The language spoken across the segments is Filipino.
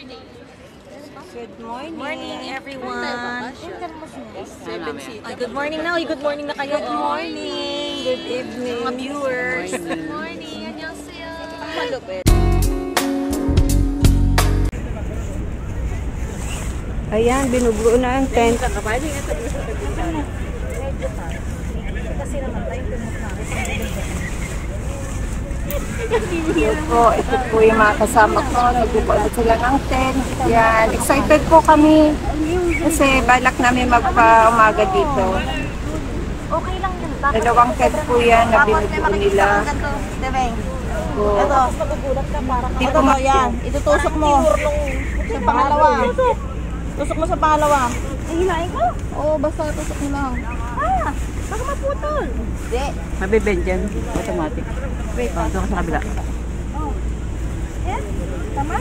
Good morning. Morning, everyone. Good morning now. Good morning na kayo. Good morning. Good evening. Mga viewers. Good morning. Annyeonghaseyo. Malupit. Ayan, binubuo na ang tent. Kasi naman tayo Ito po yung mga kasama ko. Nagbubuo sila ng tent. Yan, excited po kami. Kasi balak namin magpa-umaga dito. okay lang yun. Dalawang tent po yan na binubuo nila. So, Ito, magugulat ka parang Di ito po mo yan. Itutusok mo sa pangalawa. Tusok mo sa pangalawa. Hihilain ko? Oo, basta tusok mo lang. Baka maputol. Hindi. Mabibend yan. Automatic. Wait, Doon ka sa kabila. Yan? Tama?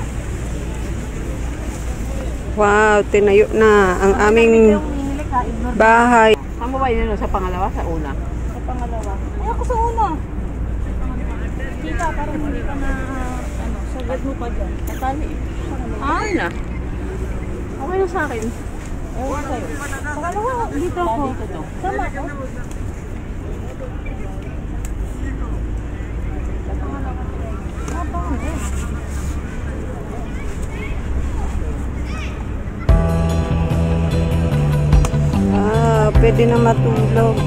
wow, tinayo na ang aming bahay. Saan mo ba yun? Sa pangalawa? Sa una? Sa pangalawa. Ay, ako sa una. Kita, parang hindi ka na, sagad mo pa dyan. Natali. Ay na. Okay na sa akin. Ewan sa'yo. Sa pangalawa, dito ako. Tama ko. Pwede na matulog.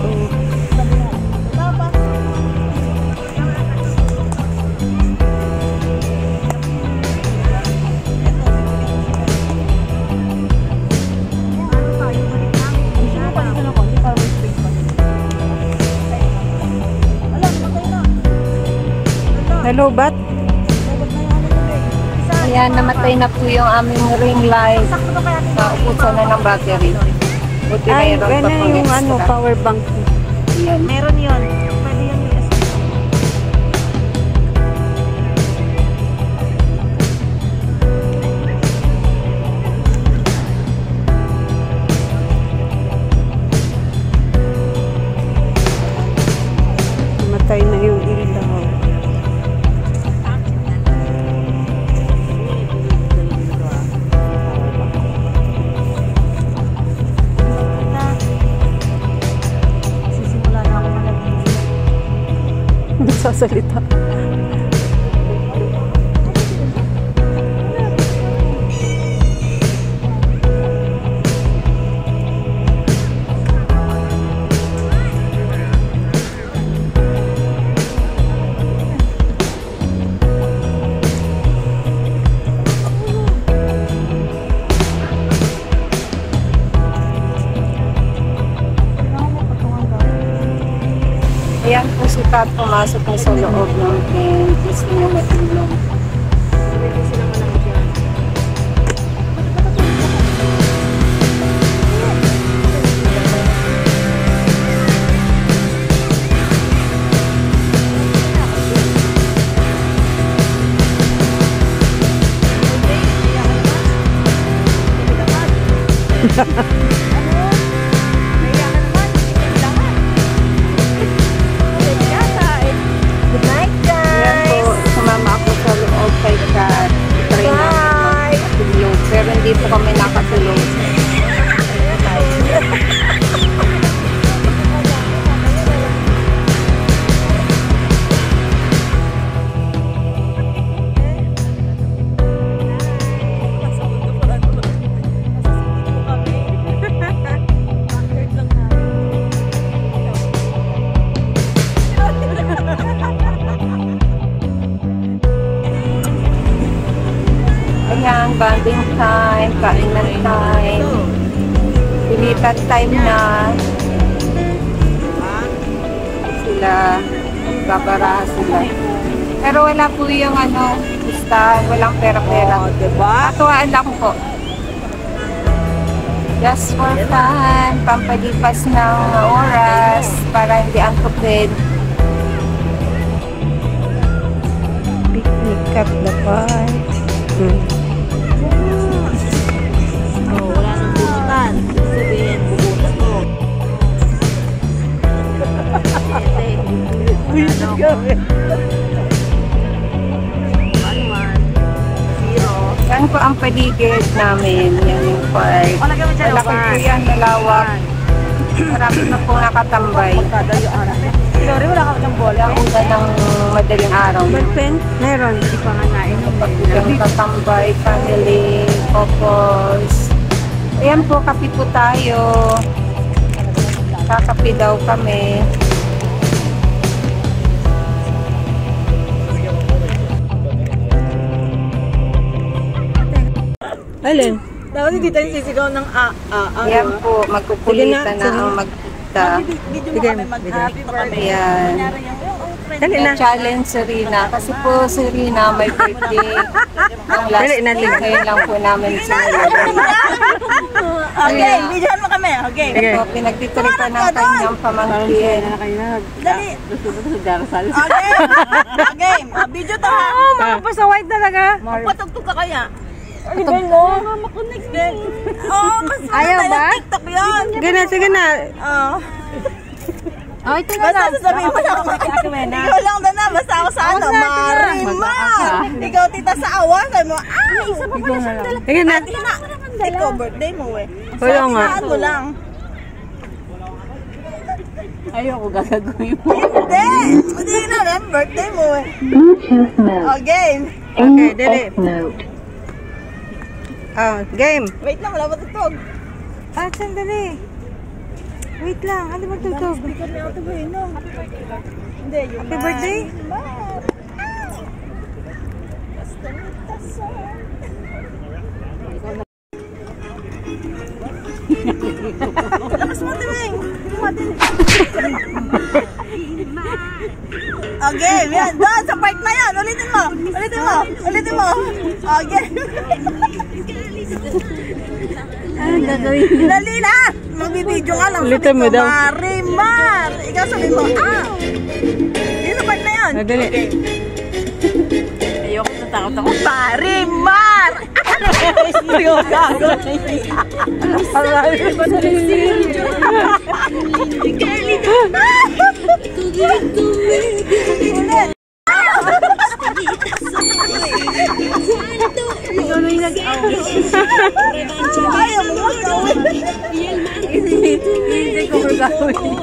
Hello, bat? Ayan, namatay na po yung aming ring light. Naupusan na ng battery. Buti Ay, mayroon pa ano pong yung extra. power bank. Ayan. Meron yun. Pwede yung USB. Namatay na yung ilaw. Sisimula na ako malagay. Hindi sasalita. Ayan po si Kat, pumasok na sa loob ng tent. Gusto niya matulog. Good night, Ayan po, guys! sumama ako sa loob kay Kat. Try namin matulog. Pero hindi po kami nakatulog. Ayan, bonding time, kainan time, pilitan time na. Sila, babaraha sila. Pero wala po yung basta walang pera-pera. Diba? Katuwaan lang po. Just for fun, pampalipas ng oras, para hindi antukin. Picnic at the park. Wala nang bunutan. Sabihin, bubunot mo. Ano kami? 1-1. 0. Yan po ang paligid namin. Yan yung park. Malaki po yan, malawak. Marami na po nakatambay. Sorry, wala ka ng bola. Una ng madaling araw. Pen? Meron. Hindi pa nga nainom. Katambay, family, couples. Ayan po, kape po tayo. Kakape daw kami. Alin? Dapat hindi tayo sisigaw ng Ayan po, magkukulitan na ang magkita. Video mo kami mag-happy birthday. Ayan. Dali na. Challenge si Rina. Kasi po si Rina may birthday. Ang last Dali na, day, ngayon lang po namin sinulog. Okay, videohan mo kami. Okay. Okay. So, pinagtitripan ng kanyang pamangkin. Dali. Okay. Okay. Video to ha. Mga pa sa white talaga. Magpatugtog ka kaya. Ay, no. Makunik din. Oh, mas Ayaw ba? TikTok yun. Sige na, sige na. Oh. Oh, ito na Basta lang. sasabihin mo lang. Ikaw lang doon na. Basta ako sa ano. Marimar. Ikaw tita sa awa. Sabi mo, ay, isa pa pala siyang dala. Sige na. Ikaw birthday mo eh. Wala nga. Saan mo lang. Ayoko gagawin mo. Hindi. Hindi na rin. Birthday mo eh. Okay. Okay, dali. Oh, game. Wait lang. Wala ba tutog? Ah, sandali. Wait lang. Ano ba tutog? Speaker ni Ate Bueno. Hindi. Happy birthday? Lakas mo, Tiwing. Okay, yan. Doon, sa part na yan. Ulitin mo. Ulitin mo. Ulitin mo. Okay. Ano gagawin? Dali na. Magbibideo ka lang. Ulitin mo daw. Marimar. Ikaw sabihin mo, Dito sa part na yan. Dali. Ayoko, natakot ako. Marimar. Ulit. Ayaw mo gawin. Hindi ko gagawin.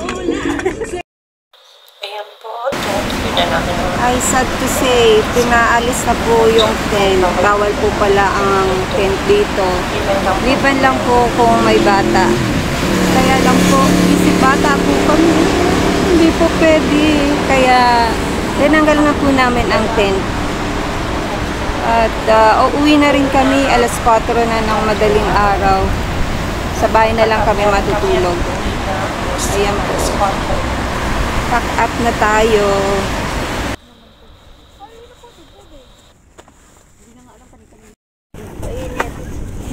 Ay, sad to say, pinaalis na po yung tent. Bawal po pala ang tent dito. Liban lang po kung may bata. Kaya lang po, isip bata po kami. Hindi po pwede. Kaya, tinanggal na po namin ang tent. At uuwi na rin kami, alas 4 na ng madaling araw. Sa bahay na lang kami matutulog. Ayan po. Pack up na tayo.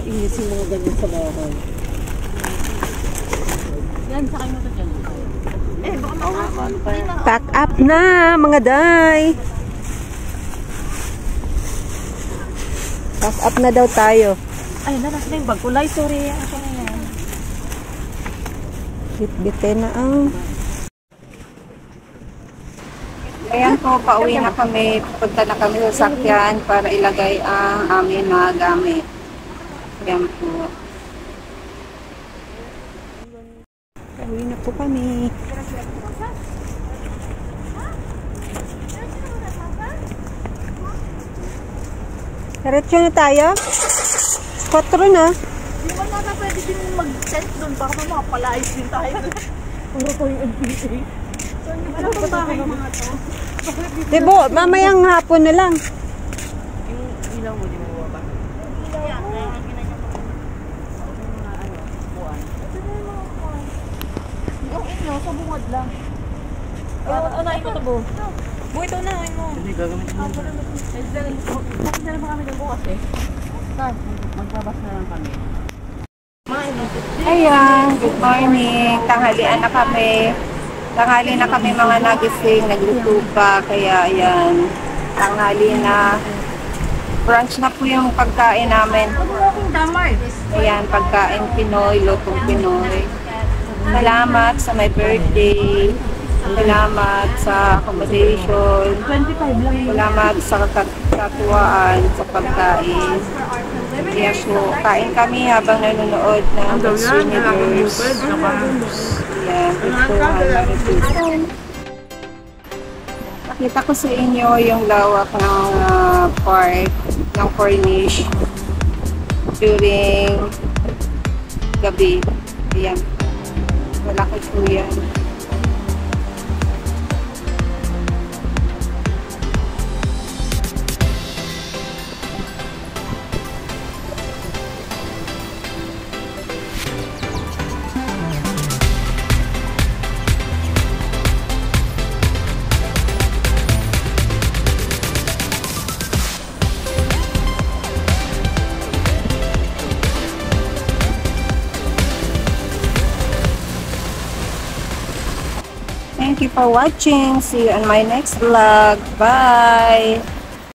Inisin mga ganyan sa bahay. Yan, sakay mo ito dyan. Pack up na, mga day. Pack up na daw tayo. Ay, nasa na yung bag ko. Lai, sorry. Ako na yan. Bit-bitin na ang... Ayan po, pauwi na kami. Punta na kami sa sakyan para ilagay ang aming mga gamit. Ayan po. Pauwi na po kami. Diretso na tayo? 4 na. Hindi mo na pwede din mag-tent doon. Baka makapalayos din tayo. Puro ko yung NPA. So, hindi mo na babahay mga to. Dibo, mamayang hapon na lang. Yung ilaw mo, di mo baba. Yung inyo, sa bungad lang. Anayin ko ito, Bu. Bu, ito unahin mo. Hindi, gagawin mo. Bakit na naman kami ng bukas eh? Magbabas na lang kami. Ayan, good morning. Tanghalian na kami. Tanghali na kami mga nagising, nagluto pa. Kaya ayan, tanghali na. Brunch na po yung pagkain namin. Ayan, pagkain Pinoy, lutong Pinoy. Salamat sa my birthday. Salamat sa accommodation. 25 lang. Salamat sa katuwaan sa pagkain. Kaya po, kain kami habang nanonood ng Universe. Yan, ito ang Marites. Nakita ko sa inyo yung lawak ng park ng Corniche during gabi. Ayan. Malaki po yan. Thank you for watching. See you on my next vlog. Bye!